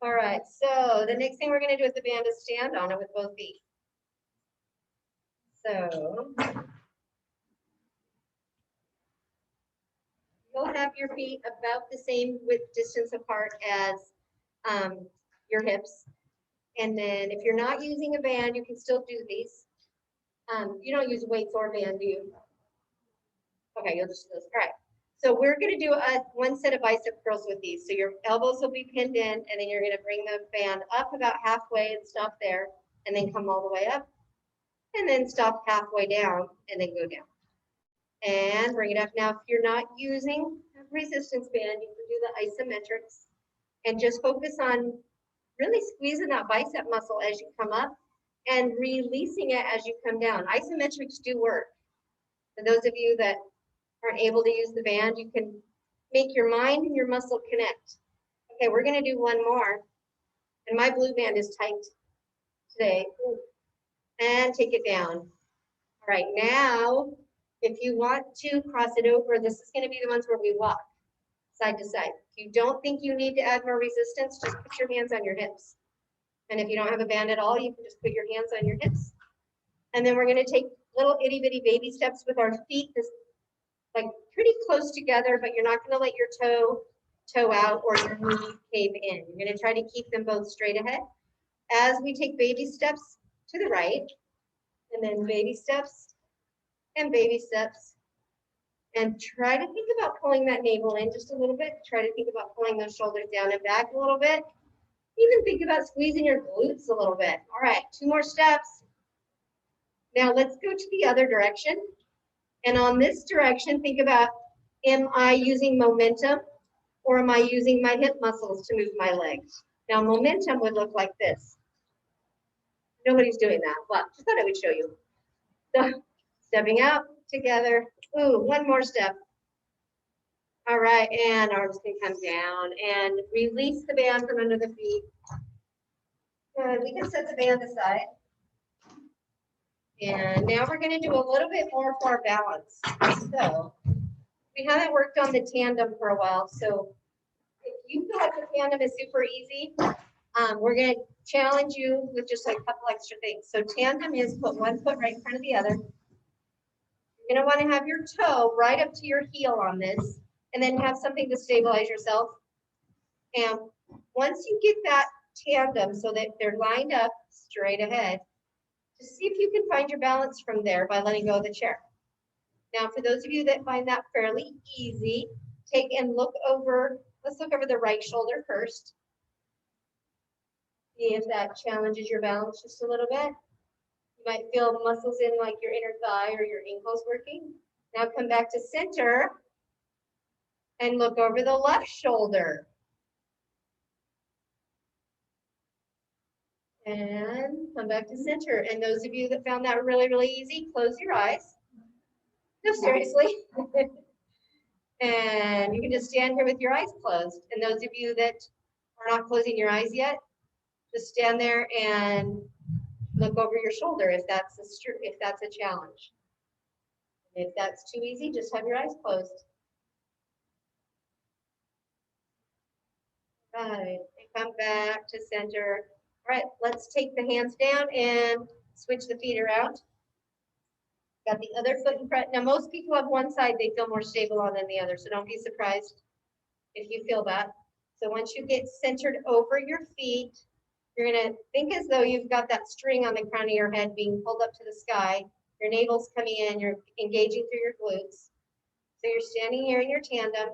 All right, so the next thing we're gonna do with the band is stand on it with both feet. So you'll have your feet about the same width distance apart as your hips. And then if you're not using a band, you can still do these. You don't use weights or band, do you? Okay, you'll just do this. All right. So we're going to do one set of bicep curls with these. So your elbows will be pinned in, and then you're going to bring the band up about halfway and stop there, and then come all the way up, and then stop halfway down, and then go down. And bring it up. Now, if you're not using a resistance band, you can do the isometrics, and just focus on really squeezing that bicep muscle as you come up, and releasing it as you come down. Isometrics do work. For those of you that aren't able to use the band, you can make your mind and your muscle connect. Okay, we're gonna do one more. And my blue band is tight today. And take it down. All right, now, if you want to cross it over, this is gonna be the ones where we walk. side to side. If you don't think you need to add more resistance, just put your hands on your hips. And if you don't have a band at all, you can just put your hands on your hips. And then we're gonna take little itty bitty baby steps with our feet, this like pretty close together, but you're not gonna let your toe out or your knee cave in. You're gonna try to keep them both straight ahead. As we take baby steps to the right, and then baby steps and baby steps, and try to think about pulling that navel in just a little bit. Try to think about pulling those shoulders down and back a little bit. Even think about squeezing your glutes a little bit. All right, 2 more steps. Now let's go to the other direction. And on this direction, think about, am I using momentum or am I using my hip muscles to move my legs? Now momentum would look like this. Nobody's doing that, but just thought I would show you. So stepping out together. Ooh, 1 more step. All right, and arms can come down and release the band from under the feet. Good, we can set the band aside. And now we're gonna do a little bit more for our balance. So we haven't worked on the tandem for a while, so if you feel like the tandem is super easy, we're gonna challenge you with just like a couple extra things. So tandem is put 1 foot right in front of the other. You're gonna wanna have your toe right up to your heel on this, and then have something to stabilize yourself. And once you get that tandem so that they're lined up straight ahead, just see if you can find your balance from there by letting go of the chair. Now, for those of you that find that fairly easy, take and look over, let's look over the right shoulder first. See if that challenges your balance just a little bit. You might feel muscles in like your inner thigh or your ankles working. Now come back to center and look over the left shoulder. And come back to center. And those of you that found that really, really easy, close your eyes. No, seriously. And you can just stand here with your eyes closed. And those of you that are not closing your eyes yet, just stand there and look over your shoulder if that's a challenge. If that's too easy, just have your eyes closed. Right, and come back to center. All right, let's take the hands down and switch the feet around. Got the other foot in front. Now, most people have one side they feel more stable on than the other, so don't be surprised if you feel that. So once you get centered over your feet, you're gonna think as though you've got that string on the crown of your head being pulled up to the sky. Your navel's coming in, you're engaging through your glutes. So you're standing here in your tandem,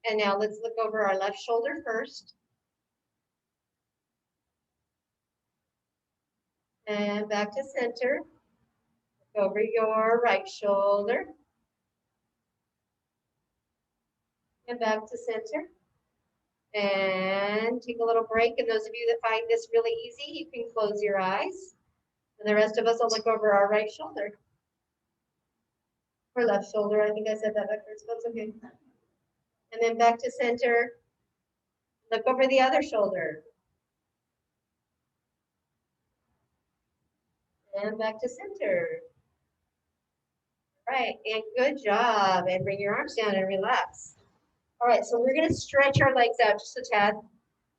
and now let's look over our left shoulder first. And back to center. Look over your right shoulder. And back to center. And take a little break. And those of you that find this really easy, you can close your eyes. And the rest of us will look over our right shoulder. Or left shoulder. I think I said that backwards, but that's okay. And then back to center. Look over the other shoulder. And back to center. All right, and good job. And bring your arms down and relax. All right, so we're gonna stretch our legs out just a tad.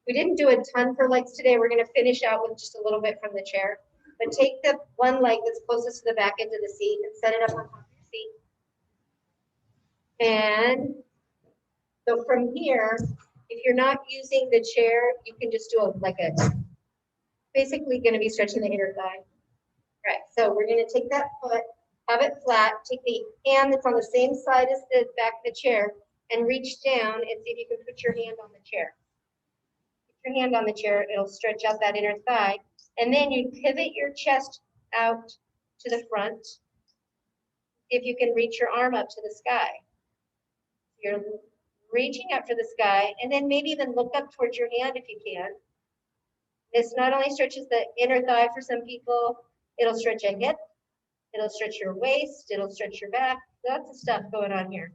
We didn't do a ton for legs today. We're gonna finish out with just a little bit from the chair. But take the one leg that's closest to the back end of the seat and set it up on top of your seat. And so from here, if you're not using the chair, you can just do basically gonna be stretching the inner thigh. Right, so we're gonna take that foot, have it flat, take the hand that's on the same side as the back of the chair and reach down and see if you can put your hand on the chair. Put your hand on the chair, it'll stretch out that inner thigh. And then you pivot your chest out to the front. If you can reach your arm up to the sky. You're reaching up to the sky and then maybe even look up towards your hand if you can. This not only stretches the inner thigh for some people, it'll stretch a hip, it'll stretch your waist, it'll stretch your back. Lots of stuff going on here.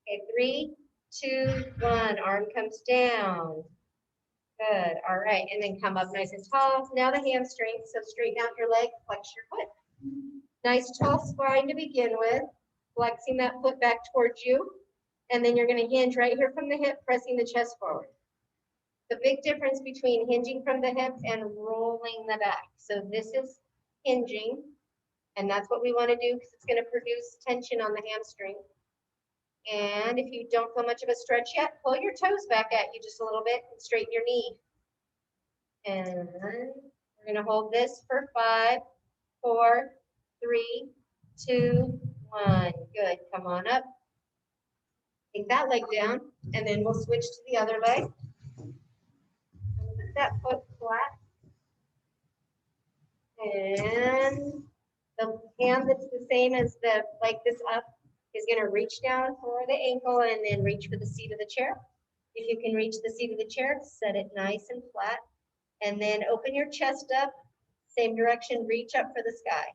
Okay, 3, 2, 1, arm comes down. Good, all right, and then come up nice and tall. Now the hamstring, so straighten out your leg, flex your foot. Nice tall spine to begin with, flexing that foot back towards you. And then you're gonna hinge right here from the hip, pressing the chest forward. The big difference between hinging from the hip and rolling the back. So this is hinging, and that's what we want to do because it's going to produce tension on the hamstring. And if you don't feel much of a stretch yet, pull your toes back at you just a little bit and straighten your knee. And we're going to hold this for 5, 4, 3, 2, 1. Good. Come on up. Take that leg down, and then we'll switch to the other leg. Put that foot flat. And the hand that's the same as the, like this up, is going to reach down for the ankle and then reach for the seat of the chair. If you can reach the seat of the chair, set it nice and flat. And then open your chest up, same direction, reach up for the sky.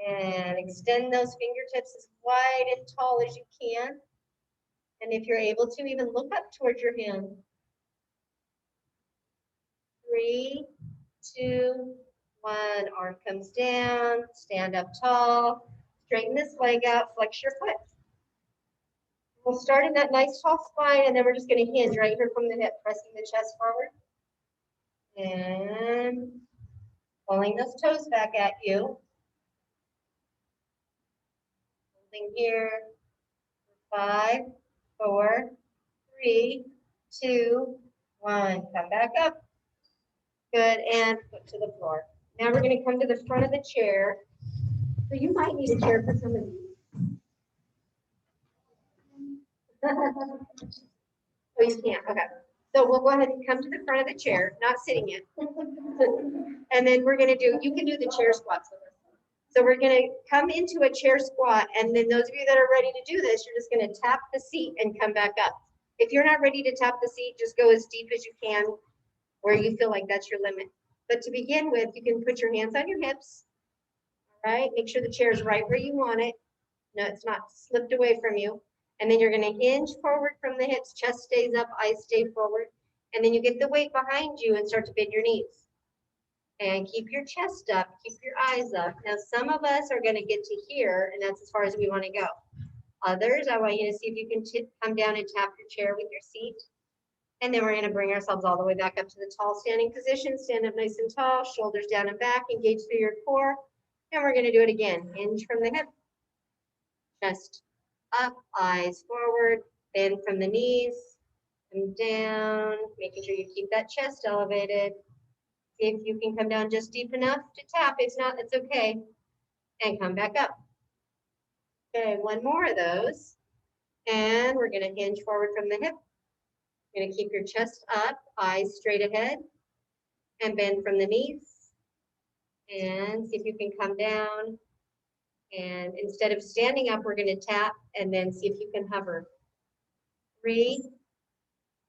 And extend those fingertips as wide and tall as you can. And if you're able to, even look up towards your hand. 3, 2, 1, arm comes down, stand up tall, straighten this leg out, flex your foot. We'll start in that nice tall spine, and then we're just going to hinge right here from the hip, pressing the chest forward. And pulling those toes back at you. Holding here. 5, 4, 3, 2, 1. Come back up. Good, and foot to the floor. Now we're going to come to the front of the chair. So you might need a chair for some of these. Oh, you can't, okay. So we'll go ahead and come to the front of the chair, not sitting yet. And then we're gonna do, you can do the chair squats with us. So we're gonna come into a chair squat, and then those of you that are ready to do this, you're just gonna tap the seat and come back up. If you're not ready to tap the seat, just go as deep as you can, where you feel like that's your limit. But to begin with, you can put your hands on your hips, all right? Make sure the chair is right where you want it. No, it's not slipped away from you. And then you're going to hinge forward from the hips, chest stays up, eyes stay forward. And then you get the weight behind you and start to bend your knees. And keep your chest up, keep your eyes up. Now, some of us are going to get to here, and that's as far as we want to go. Others, I want you to see if you can come down and tap your chair with your seat. And then we're going to bring ourselves all the way back up to the tall standing position. Stand up nice and tall, shoulders down and back, engage through your core. And we're going to do it again. Hinge from the hip, chest up, eyes forward, bend from the knees, come down, making sure you keep that chest elevated. See if you can come down just deep enough to tap. If not, it's okay. And come back up. Okay, one more of those. And we're going to hinge forward from the hip. You're going to keep your chest up, eyes straight ahead, and bend from the knees. And see if you can come down. And instead of standing up, we're going to tap and then see if you can hover. 3,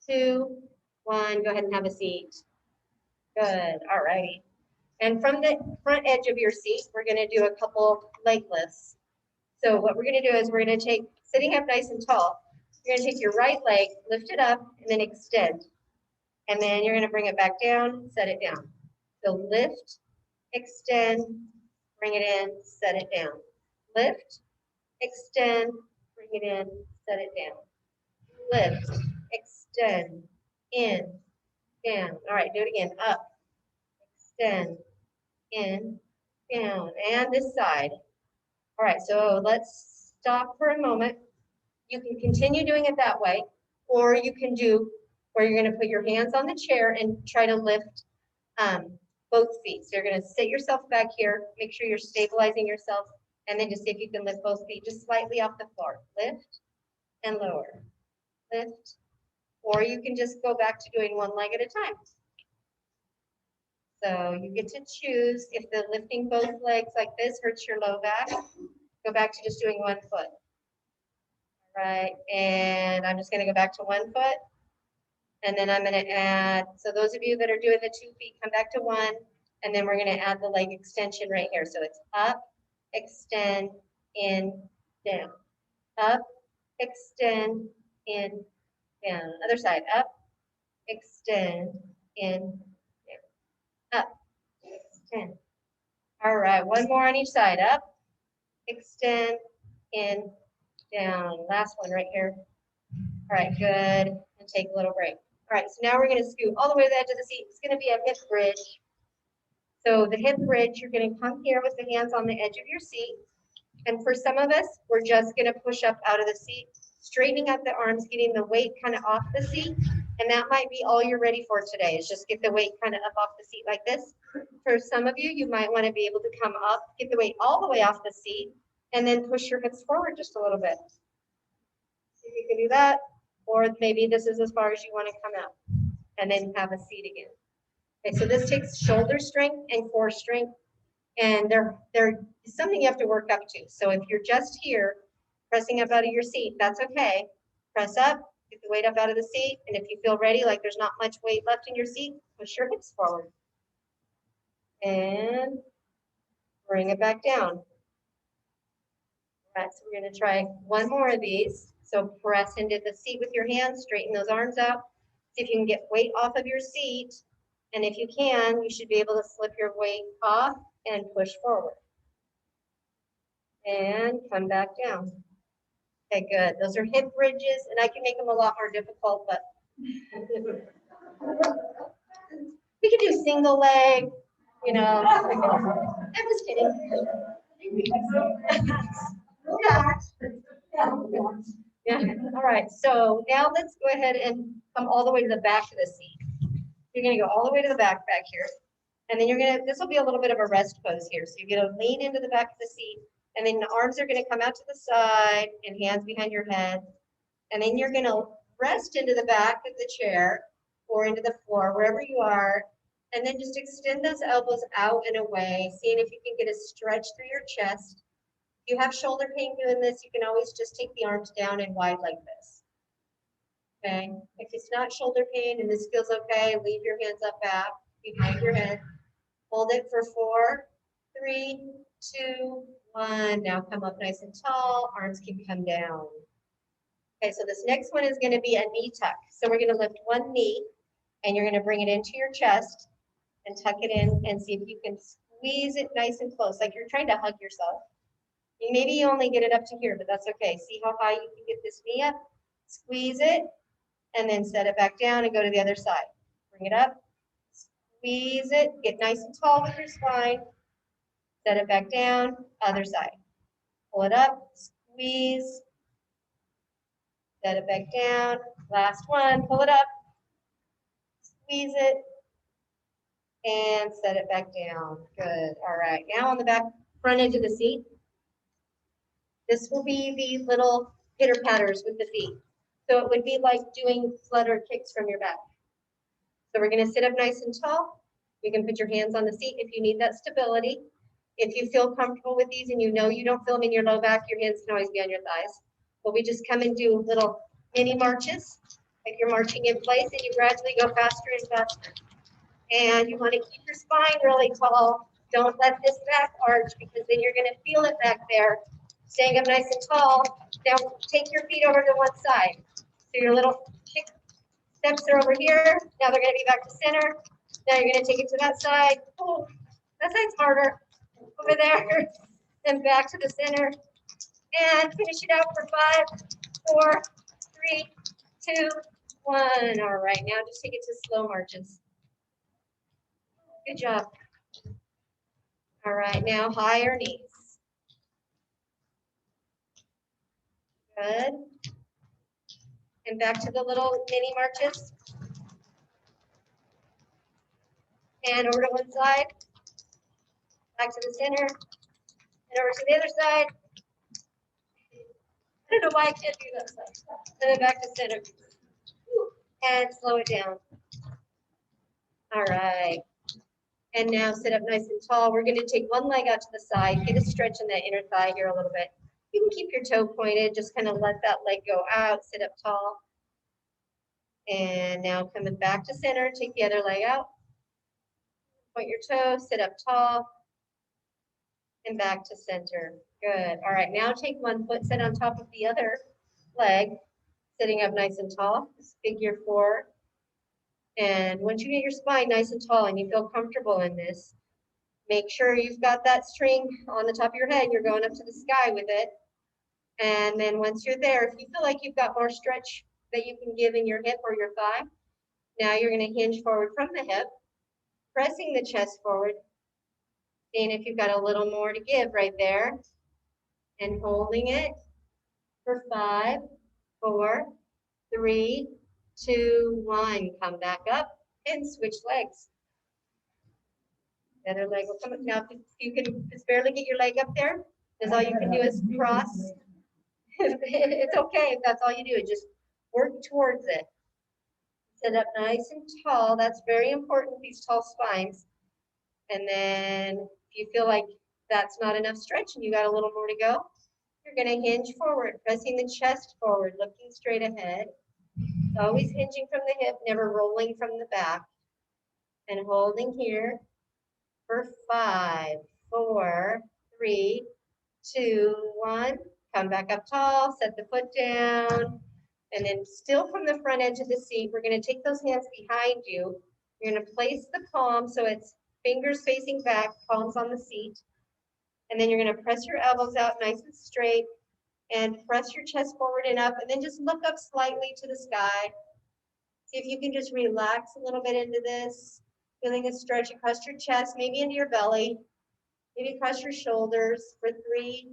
2, 1. Go ahead and have a seat. Good. All righty. And from the front edge of your seat, we're going to do a couple leg lifts. So what we're going to do is we're going to take, sitting up nice and tall, you're going to take your right leg, lift it up, and then extend. And then you're going to bring it back down, set it down. So lift, extend, bring it in, set it down. Lift, extend, bring it in, set it down. Lift, extend, in, down. All right, do it again. Up, extend, in, down. And this side. All right, so let's stop for a moment. You can continue doing it that way, or you can do where you're going to put your hands on the chair and try to lift both feet. So you're going to sit yourself back here, make sure you're stabilizing yourself, and then just see if you can lift both feet just slightly off the floor. Lift and lower. Lift. Or you can just go back to doing one leg at a time. So you get to choose. If the lifting both legs like this hurts your low back, go back to just doing one foot. All right, and I'm just going to go back to one foot. And then I'm going to add, so those of you that are doing the 2 feet, come back to one. And then we're going to add the leg extension right here. So it's up, extend, in, down. Up, extend, in, down. Other side, up, extend, in, down. Up, extend. All right, one more on each side. Up, extend, in, down. Last one right here. All right, good. And take a little break. All right, so now we're gonna scoot all the way to the edge of the seat. It's gonna be a hip bridge. So the hip bridge, you're gonna come here with the hands on the edge of your seat. And for some of us, we're just gonna push up out of the seat, straightening up the arms, getting the weight kind of off the seat. And that might be all you're ready for today, is just get the weight kind of up off the seat like this. For some of you, you might wanna be able to come up, get the weight all the way off the seat, and then push your hips forward just a little bit. See if you can do that, or maybe this is as far as you wanna come out, and then have a seat again. Okay, so this takes shoulder strength and core strength, and they're something you have to work up to. So if you're just here, pressing up out of your seat, that's okay. Press up, get the weight up out of the seat, and if you feel ready, like there's not much weight left in your seat, push your hips forward. And bring it back down. All right, so we're gonna try one more of these. So press into the seat with your hands, straighten those arms out. See if you can get weight off of your seat. And if you can, you should be able to slip your weight off and push forward. And come back down. Okay, good. Those are hip bridges, and I can make them a lot more difficult, but we can do single leg, you know. I'm just kidding. Yeah. All right. So now let's go ahead and come all the way to the back of the seat. You're going to go all the way to the back here. And then you're going to, this will be a little bit of a rest pose here. So you're going to lean into the back of the seat, and then the arms are going to come out to the side and hands behind your head. And then you're going to rest into the back of the chair or into the floor, wherever you are. And then just extend those elbows out and away, seeing if you can get a stretch through your chest. If you have shoulder pain doing this, you can always just take the arms down and wide like this. Okay, if it's not shoulder pain and this feels okay, leave your hands up back behind your head. Hold it for 4, 3, 2, 1. Now come up nice and tall. Arms can come down. Okay, so this next one is going to be a knee tuck. So we're going to lift one knee, and you're going to bring it into your chest and tuck it in and see if you can squeeze it nice and close, like you're trying to hug yourself. Maybe you only get it up to here, but that's okay. See how high you can get this knee up? Squeeze it, and then set it back down and go to the other side. Bring it up, squeeze it, get nice and tall with your spine, set it back down, other side. Pull it up, squeeze, set it back down. Last one, pull it up, squeeze it, and set it back down. Good. All right. Now on the back front edge of the seat, this will be the little pitter patters with the feet. So it would be like doing flutter kicks from your back. So we're going to sit up nice and tall. You can put your hands on the seat if you need that stability. If you feel comfortable with these and you know you don't feel them in your low back, your hands can always be on your thighs. But we just come and do little mini marches, like you're marching in place, and you gradually go faster and faster. And you want to keep your spine really tall. Don't let this back arch, because then you're going to feel it back there. Staying up nice and tall. Now take your feet over to one side. So your little kick steps are over here. Now they're going to be back to center. Now you're going to take it to that side. Oh, that side's harder. Over there. And back to the center. And finish it out for 5, 4, 3, 2, 1. All right, now just take it to slow marches. Good job. All right, now higher knees. Good. And back to the little mini marches. And over to one side. Back to the center. And over to the other side. I don't know why I can't do that side. And then back to center. And slow it down. All right. And now sit up nice and tall. We're going to take one leg out to the side. Get a stretch in that inner thigh here a little bit. You can keep your toe pointed. Just kind of let that leg go out. Sit up tall. And now coming back to center. Take the other leg out. Point your toe. Sit up tall. And back to center. Good. All right. Now take one foot, sit on top of the other leg. Sitting up nice and tall. Figure 4. And once you get your spine nice and tall and you feel comfortable in this, make sure you've got that string on the top of your head. You're going up to the sky with it. And then once you're there, if you feel like you've got more stretch that you can give in your hip or your thigh, now you're going to hinge forward from the hip, pressing the chest forward, seeing if you've got a little more to give right there, and holding it for 5, 4, 3, 2, 1. Come back up and switch legs. The other leg will come up. Now, if you can just barely get your leg up there, because all you can do is cross. It's okay if that's all you do. Just work towards it. Sit up nice and tall. That's very important, these tall spines. And then if you feel like that's not enough stretch and you got a little more to go, you're going to hinge forward, pressing the chest forward, looking straight ahead. Always hinging from the hip, never rolling from the back. And holding here for 5, 4, 3, 2, 1. Come back up tall, set the foot down. And then still from the front edge of the seat, we're going to take those hands behind you. You're going to place the palm so it's fingers facing back, palms on the seat. And then you're going to press your elbows out nice and straight and press your chest forward and up. And then just look up slightly to the sky. See if you can just relax a little bit into this. Feeling a stretch across your chest, maybe into your belly. Maybe across your shoulders for 3,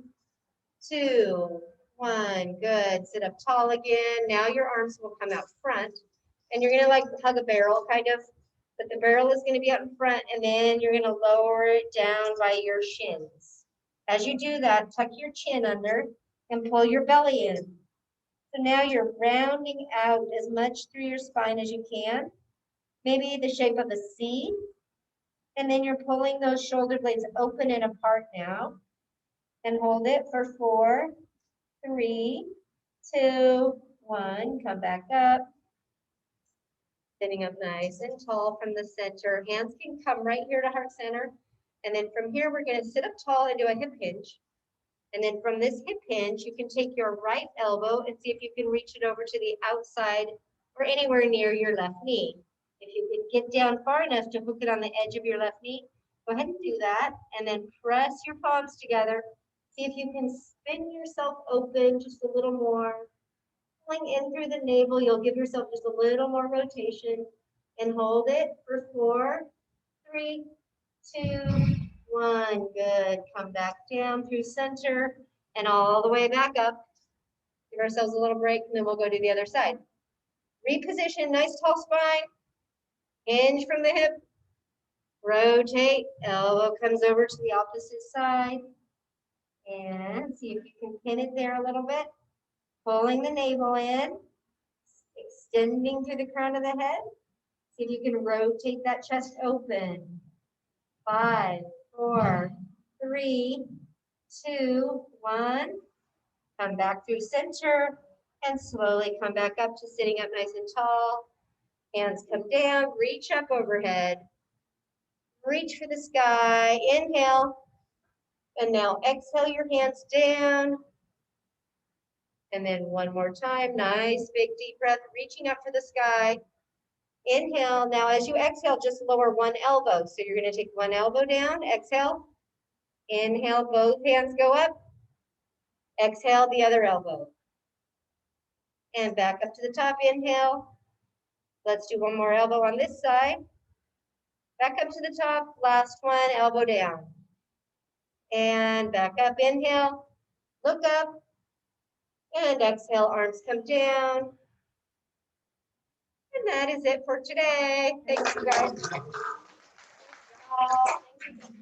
2, 1. Good. Sit up tall again. Now your arms will come out front. And you're going to like hug a barrel kind of. But the barrel is going to be out in front. And then you're going to lower it down by your shins. As you do that, tuck your chin under and pull your belly in. So now you're rounding out as much through your spine as you can. Maybe the shape of a C. And then you're pulling those shoulder blades open and apart now. And hold it for 4, 3, 2, 1. Come back up. Sitting up nice and tall from the center. Hands can come right here to heart center. And then from here, we're going to sit up tall and do a hip hinge. And then from this hip hinge, you can take your right elbow and see if you can reach it over to the outside or anywhere near your left knee. If you can get down far enough to hook it on the edge of your left knee, go ahead and do that. And then press your palms together. See if you can spin yourself open just a little more. Pulling in through the navel, you'll give yourself just a little more rotation. And hold it for 4, 3, 2, 1. Good. Come back down through center and all the way back up. Give ourselves a little break and then we'll go to the other side. Reposition, nice tall spine. Hinge from the hip. Rotate. Elbow comes over to the opposite side. And see if you can pin it there a little bit. Pulling the navel in. Extending through the crown of the head. See if you can rotate that chest open. 5, 4, 3, 2, 1. Come back through center and slowly come back up to sitting up nice and tall. Hands come down, reach up overhead. Reach for the sky. Inhale. And now exhale your hands down. And then one more time. Nice big deep breath, reaching up for the sky. Inhale. Now as you exhale, just lower one elbow. So you're going to take one elbow down. Exhale. Inhale, both hands go up. Exhale, the other elbow. And back up to the top, inhale. Let's do one more elbow on this side. Back up to the top, last one, elbow down. And back up, inhale, look up, and exhale, arms come down. And that is it for today. Thanks, you guys. Thank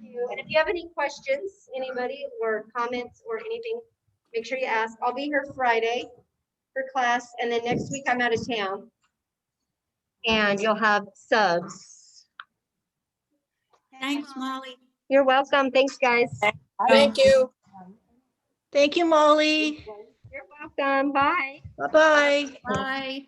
you. And if you have any questions, anybody, or comments or anything, make sure you ask. I'll be here Friday for class, and then next week I'm out of town. And you'll have subs. Thanks, Molly. You're welcome. Thanks, guys. Thank you. Thank you, Molly. You're welcome. Bye. Bye-bye. Bye.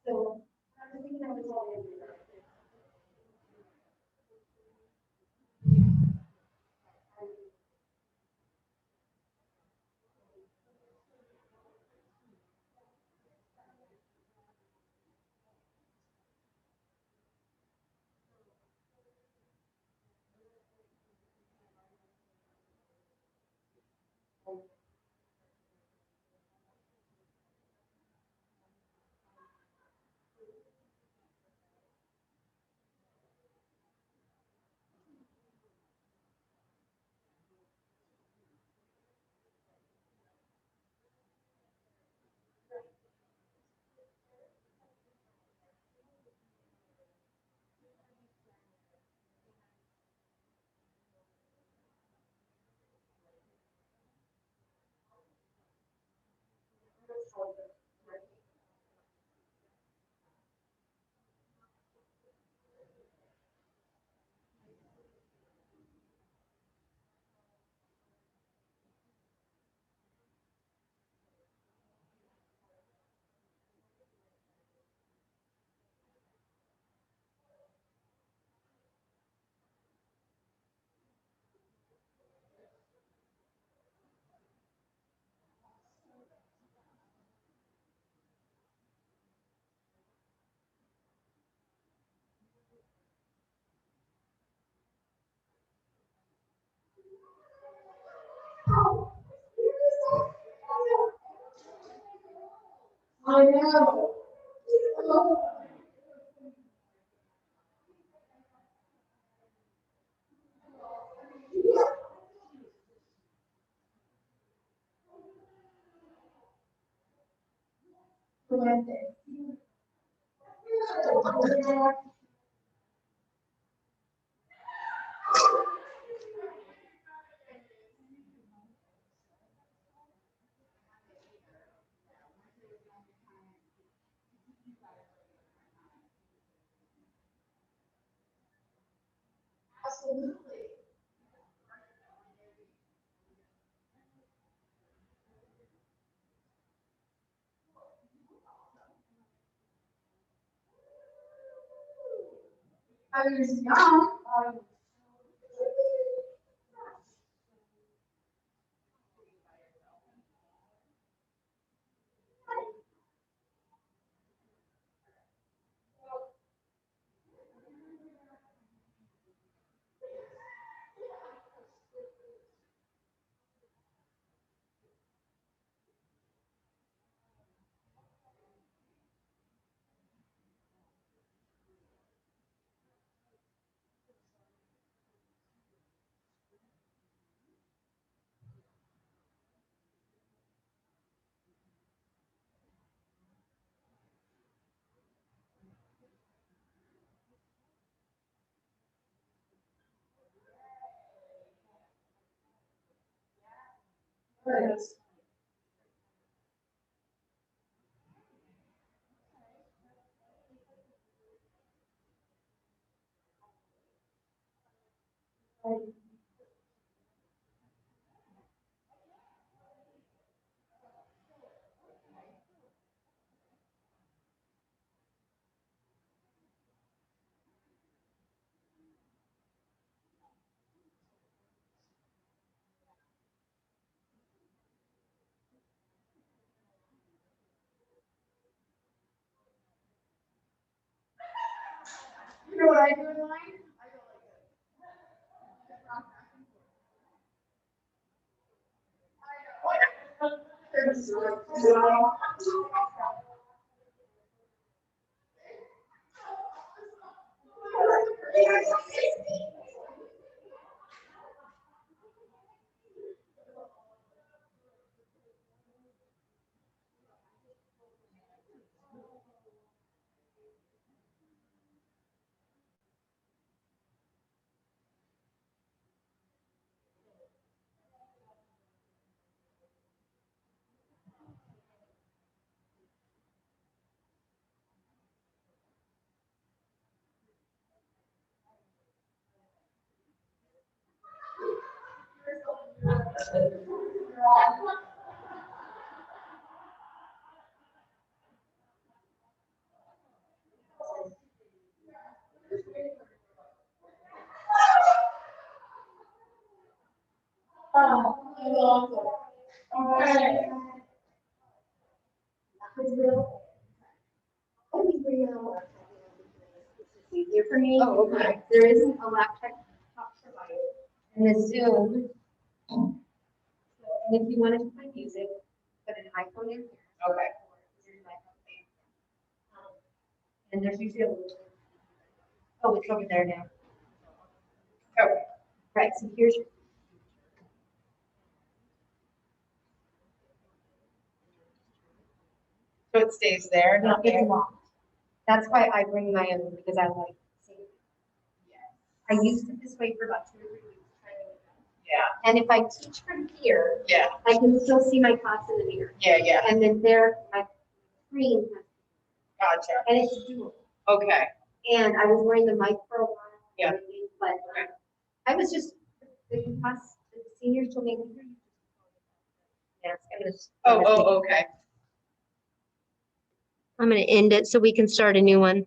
So, I know. I was young. Yes. You know what I do in mine? Easier for me. Oh, okay. There isn't a laptop provided. And the Zoom. And if you wanted to play music, put an iPhone in here. Okay. And there's usually a little. Oh, it's over there now. Okay. Right, so here's your. So it stays there, No, not there? it's locked. That's why I bring my own, because I like seeing it. I used it this way for about 2 or 3 weeks. Trying to get it done. Yeah, And if I teach from here, yeah, I can still see my class in the mirror. yeah, yeah, And then there, my screen, gotcha. and it's doable. Okay, And I was wearing the mic for a while. Yeah. and everything, But I was just, the class, the seniors told me. Yes, oh, okay. I'm gonna end it so we can start a new one.